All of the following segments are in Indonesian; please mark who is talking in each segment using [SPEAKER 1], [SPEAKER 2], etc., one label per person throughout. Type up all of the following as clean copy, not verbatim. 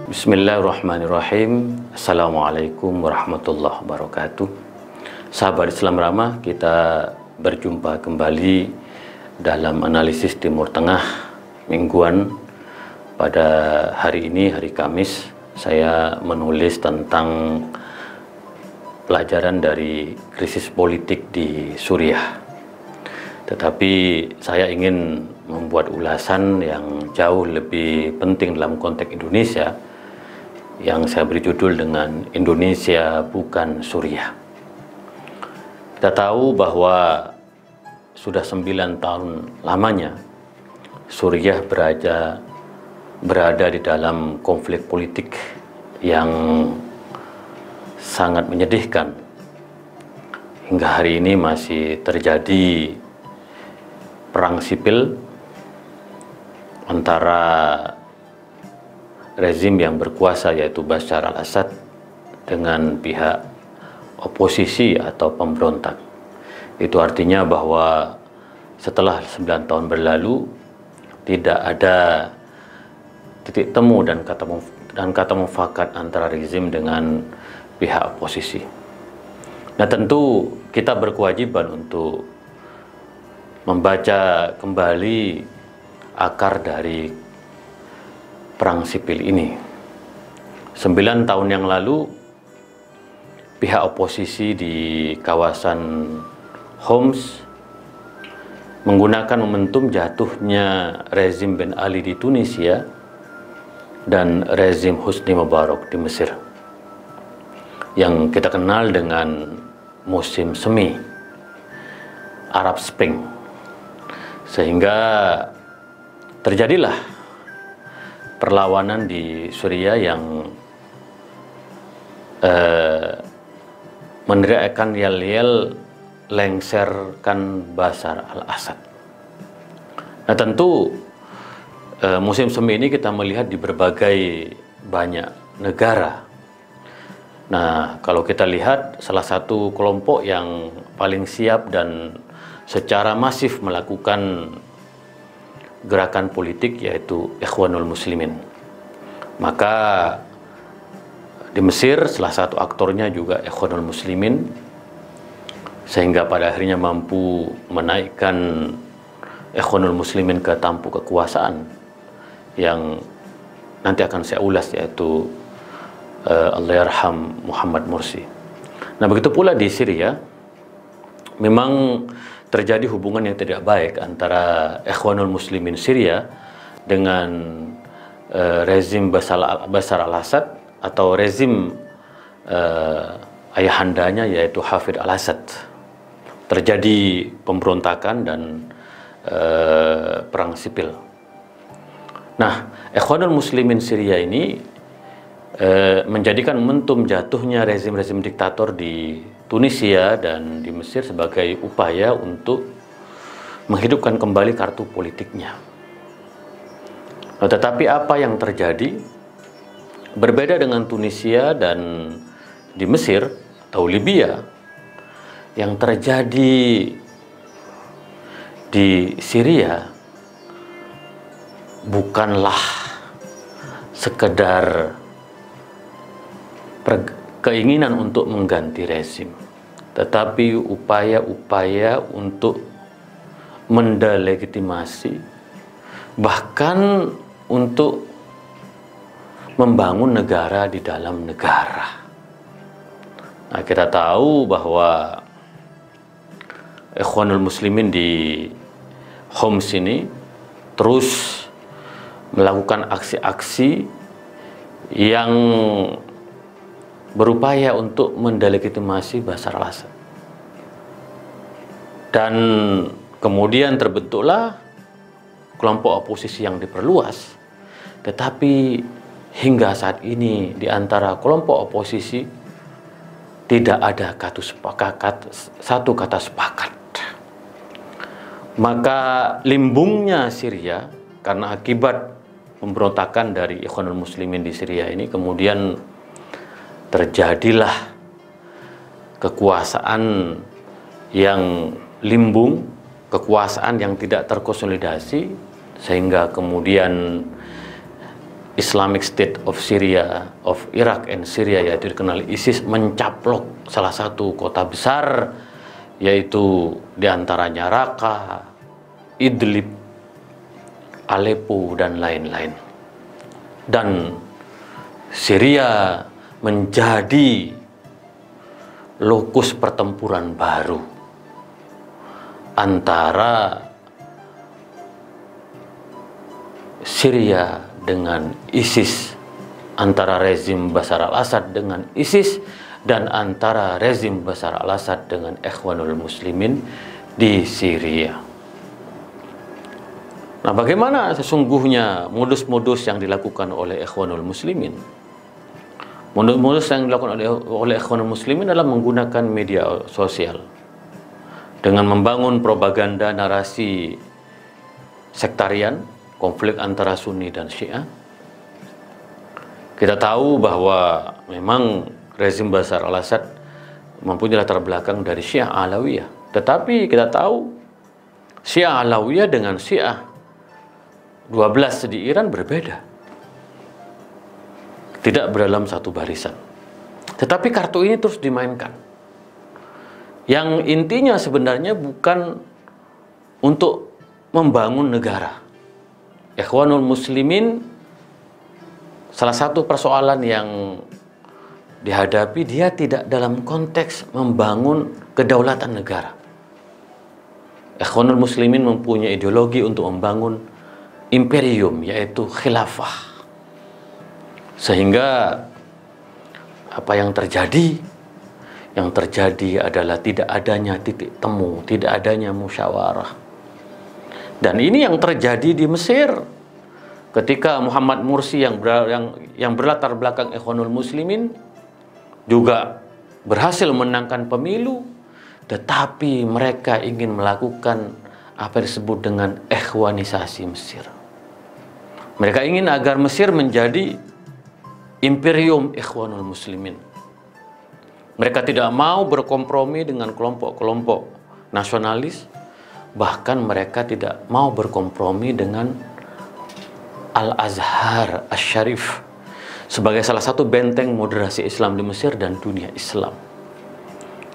[SPEAKER 1] Bismillahirrahmanirrahim. Assalamualaikum warahmatullahi wabarakatuh. Sahabat Islam Ramah, kita berjumpa kembali dalam analisis Timur Tengah mingguan. Pada hari ini, hari Kamis, saya menulis tentang pelajaran dari krisis politik di Suriah. Tetapi saya ingin membuat ulasan yang jauh lebih penting dalam konteks Indonesia, yang saya beri judul dengan Indonesia Bukan Suriah. Kita tahu bahwa sudah 9 tahun lamanya Suriah berada di dalam konflik politik yang sangat menyedihkan. Hingga hari ini masih terjadi perang sipil antara rezim yang berkuasa yaitu Bashar al-Assad dengan pihak oposisi atau pemberontak. Itu artinya bahwa setelah 9 tahun berlalu tidak ada titik temu dan kata mufakat antara rezim dengan pihak oposisi. Nah, tentu kita berkewajiban untuk membaca kembali akar dari perang sipil ini. 9 tahun yang lalu, pihak oposisi di kawasan Homs menggunakan momentum jatuhnya rezim Ben Ali di Tunisia dan rezim Hosni Mubarak di Mesir, yang kita kenal dengan musim semi, Arab Spring, sehingga terjadilah perlawanan di Suriah yang meneriakkan yel-yel lengserkan Bashar al-Assad. Nah, tentu musim semi ini kita melihat di berbagai banyak negara. Nah, kalau kita lihat salah satu kelompok yang paling siap dan secara masif melakukan gerakan politik yaitu Ikhwanul Muslimin. Maka di Mesir salah satu aktornya juga Ikhwanul Muslimin, sehingga pada akhirnya mampu menaikkan Ikhwanul Muslimin ke tampuk kekuasaan yang nanti akan saya ulas, yaitu Allahyarham Muhammad Mursi. Nah, begitu pula di Syria memang terjadi hubungan yang tidak baik antara Ikhwanul Muslimin Syria dengan rezim Bashar al-Assad atau rezim ayahandanya yaitu Hafid al-Assad. Terjadi pemberontakan dan perang sipil. Nah, Ikhwanul Muslimin Syria ini menjadikan momentum jatuhnya rezim-rezim diktator di Tunisia dan di Mesir sebagai upaya untuk menghidupkan kembali kartu politiknya. Nah, tetapi apa yang terjadi? Berbeda dengan Tunisia dan di Mesir atau Libya, yang terjadi di Syria bukanlah sekedar keinginan untuk mengganti rezim, tetapi upaya-upaya untuk mendelegitimasi, bahkan untuk membangun negara di dalam negara. Nah, kita tahu bahwa Ikhwanul Muslimin di Homs ini terus melakukan aksi-aksi yang berupaya untuk mendelegitimasi Bashar al-Assad. Dan kemudian terbentuklah kelompok oposisi yang diperluas. Tetapi hingga saat ini di antara kelompok oposisi tidak ada satu kata sepakat. Maka limbungnya Syria karena akibat pemberontakan dari Ikhwanul Muslimin di Syria ini, kemudian terjadilah kekuasaan yang limbung, kekuasaan yang tidak terkonsolidasi, sehingga kemudian Islamic State of Syria, of Iraq and Syria, yaitu dikenal ISIS, mencaplok salah satu kota besar, yaitu diantaranya Raqqa, Idlib, Aleppo, dan lain-lain. Dan Syria menjadi lokus pertempuran baru antara Syria dengan ISIS, antara rezim Bashar al-Assad dengan ISIS, dan antara rezim Bashar al-Assad dengan Ikhwanul Muslimin di Syria. Nah, bagaimana sesungguhnya modus-modus yang dilakukan oleh Ikhwanul Muslimin? Modus-modus yang dilakukan oleh Ikhwanul Muslimin adalah menggunakan media sosial dengan membangun propaganda narasi sektarian, konflik antara Sunni dan Syiah. Kita tahu bahwa memang rezim Bashar al-Assad mempunyai latar belakang dari Syiah Alawiyah. Tetapi kita tahu Syiah Alawiyah dengan Syiah 12 di Iran berbeda. Tidak berdalam satu barisan. Tetapi kartu ini terus dimainkan. Yang intinya sebenarnya bukan untuk membangun negara. Ikhwanul Muslimin, salah satu persoalan yang dihadapi, dia tidak dalam konteks membangun kedaulatan negara. Ikhwanul Muslimin mempunyai ideologi untuk membangun imperium, yaitu khilafah. Sehingga apa yang terjadi? Yang terjadi adalah tidak adanya titik temu, tidak adanya musyawarah. Dan ini yang terjadi di Mesir ketika Muhammad Mursi yang berlatar belakang Ikhwanul Muslimin juga berhasil menangkan pemilu, tetapi mereka ingin melakukan apa disebut dengan ikhwanisasi Mesir. Mereka ingin agar Mesir menjadi imperium Ikhwanul Muslimin. Mereka tidak mau berkompromi dengan kelompok-kelompok nasionalis, bahkan mereka tidak mau berkompromi dengan Al-Azhar Asy-Syarif sebagai salah satu benteng moderasi Islam di Mesir dan dunia Islam.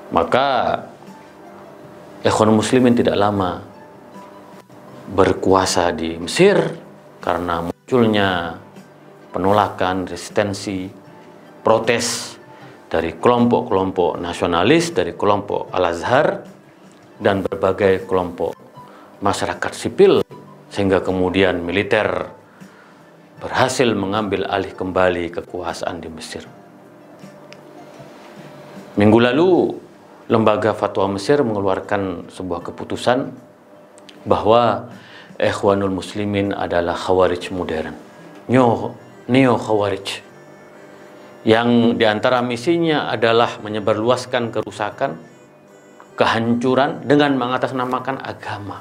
[SPEAKER 1] Maka Ikhwanul Muslimin tidak lama berkuasa di Mesir karena munculnya penolakan, resistensi, protes dari kelompok-kelompok nasionalis, dari kelompok Al-Azhar, dan berbagai kelompok masyarakat sipil, sehingga kemudian militer berhasil mengambil alih kembali kekuasaan di Mesir. Minggu lalu, Lembaga Fatwa Mesir mengeluarkan sebuah keputusan bahwa Ikhwanul Muslimin adalah Khawarij modern, neo-Khawarij, yang diantara misinya adalah menyebarluaskan kerusakan, kehancuran dengan mengatasnamakan agama.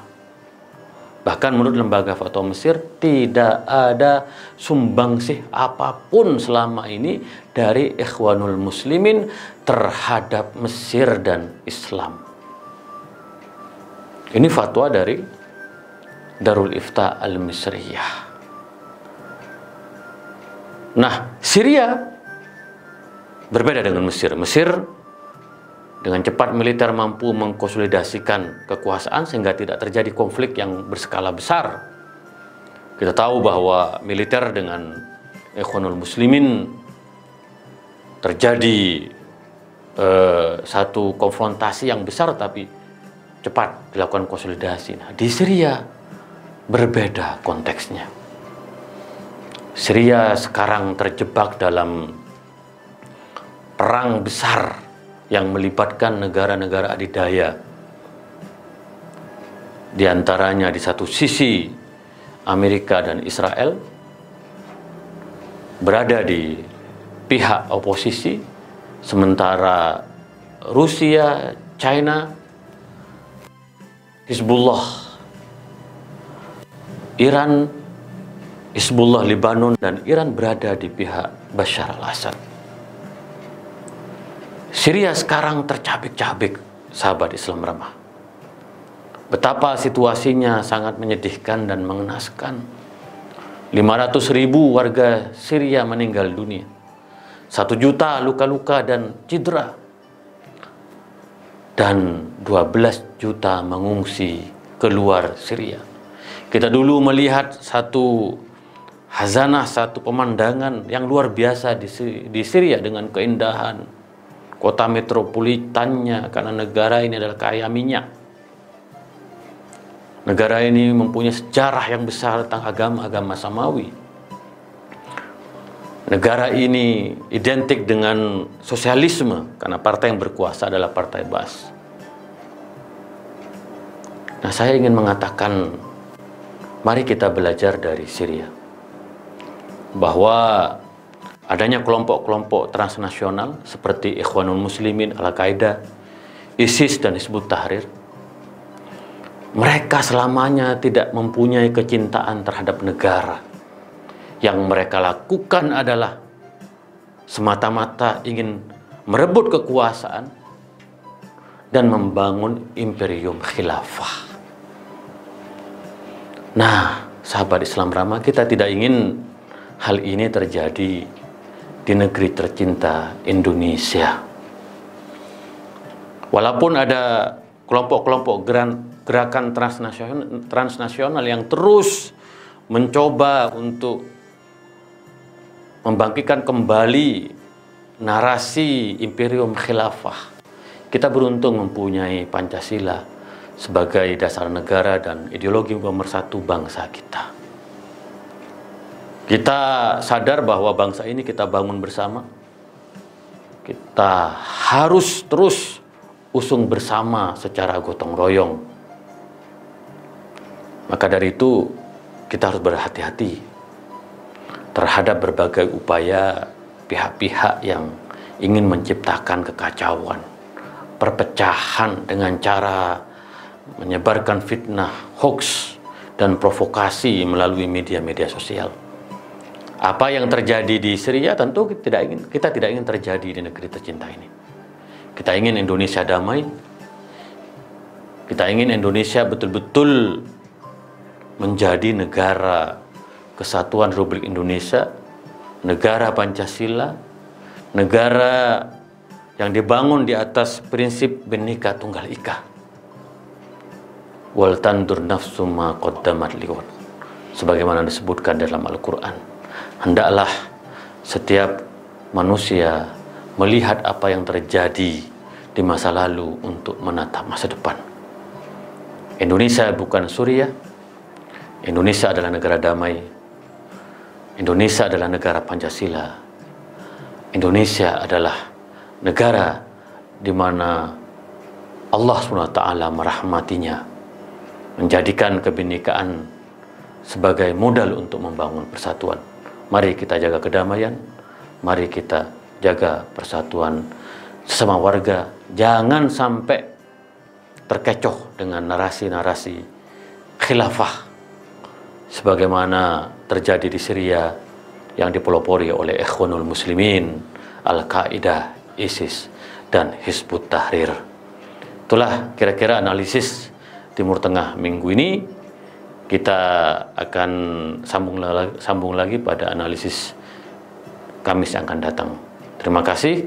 [SPEAKER 1] Bahkan menurut Lembaga Fatwa Mesir tidak ada sumbangsih apapun selama ini dari Ikhwanul Muslimin terhadap Mesir dan Islam. Ini fatwa dari Darul Ifta Al-Misriyah. Nah, Syria berbeda dengan Mesir. Mesir dengan cepat militer mampu mengkonsolidasikan kekuasaan sehingga tidak terjadi konflik yang berskala besar. Kita tahu bahwa militer dengan Ikhwanul Muslimin terjadi satu konfrontasi yang besar, tapi cepat dilakukan konsolidasi. Nah, di Syria berbeda konteksnya. Syria sekarang terjebak dalam perang besar yang melibatkan negara-negara adidaya. Di antaranya di satu sisi Amerika dan Israel berada di pihak oposisi, sementara Rusia, China, Hizbullah, Iran, Hizbullah Lebanon, dan Iran berada di pihak Bashar al-Assad. Syria sekarang tercabik-cabik, sahabat Islam ramah. Betapa situasinya sangat menyedihkan dan mengenaskan. 500.000 warga Syria meninggal dunia. 1 juta luka-luka dan cedera. Dan 12 juta mengungsi keluar Syria. Kita dulu melihat satu hazanah, satu pemandangan yang luar biasa di Syria dengan keindahan kota metropolitannya, karena negara ini adalah kaya minyak. Negara ini mempunyai sejarah yang besar tentang agama-agama samawi. Negara ini identik dengan sosialisme karena partai yang berkuasa adalah partai Baas. Nah, saya ingin mengatakan, mari kita belajar dari Syria bahwa adanya kelompok-kelompok transnasional seperti Ikhwanul Muslimin, Al-Qaeda, ISIS, dan Hizbut Tahrir. Mereka selamanya tidak mempunyai kecintaan terhadap negara. Yang mereka lakukan adalah semata-mata ingin merebut kekuasaan dan membangun imperium khilafah. Nah, sahabat Islam Rama, kita tidak ingin hal ini terjadi di negeri tercinta Indonesia. Walaupun ada kelompok-kelompok gerakan transnasional yang terus mencoba untuk membangkitkan kembali narasi imperium khilafah, kita beruntung mempunyai Pancasila sebagai dasar negara dan ideologi pemersatu bangsa kita. Kita sadar bahwa bangsa ini kita bangun bersama. Kita harus terus usung bersama secara gotong royong. Maka dari itu kita harus berhati-hati terhadap berbagai upaya pihak-pihak yang ingin menciptakan kekacauan, perpecahan dengan cara menyebarkan fitnah, hoax, dan provokasi melalui media-media sosial. Apa yang terjadi di Syria tentu kita tidak ingin terjadi di negeri tercinta ini. Kita ingin Indonesia damai. Kita ingin Indonesia betul-betul menjadi negara Kesatuan Republik Indonesia, negara Pancasila, negara yang dibangun di atas prinsip Bhinneka Tunggal Ika. Wal tandur nafsu ma qaddamat liwat. Sebagaimana disebutkan dalam Al-Quran. Hendaklah setiap manusia melihat apa yang terjadi di masa lalu untuk menatap masa depan. Indonesia bukan Suriah. Indonesia adalah negara damai. Indonesia adalah negara Pancasila. Indonesia adalah negara di mana Allah SWT merahmatinya, menjadikan kebinekaan sebagai modal untuk membangun persatuan. Mari kita jaga kedamaian, mari kita jaga persatuan sesama warga. Jangan sampai terkecoh dengan narasi-narasi khilafah sebagaimana terjadi di Syria yang dipelopori oleh Ikhwanul Muslimin, Al-Qaeda, ISIS, dan Hizbut Tahrir. Itulah kira-kira analisis Timur Tengah minggu ini. Kita akan sambung lagi pada analisis Kamis yang akan datang. Terima kasih.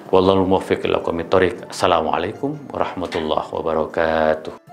[SPEAKER 1] Wallahul muwaffiq ila aqwamit thoriq. Assalamualaikum warahmatullahi wabarakatuh.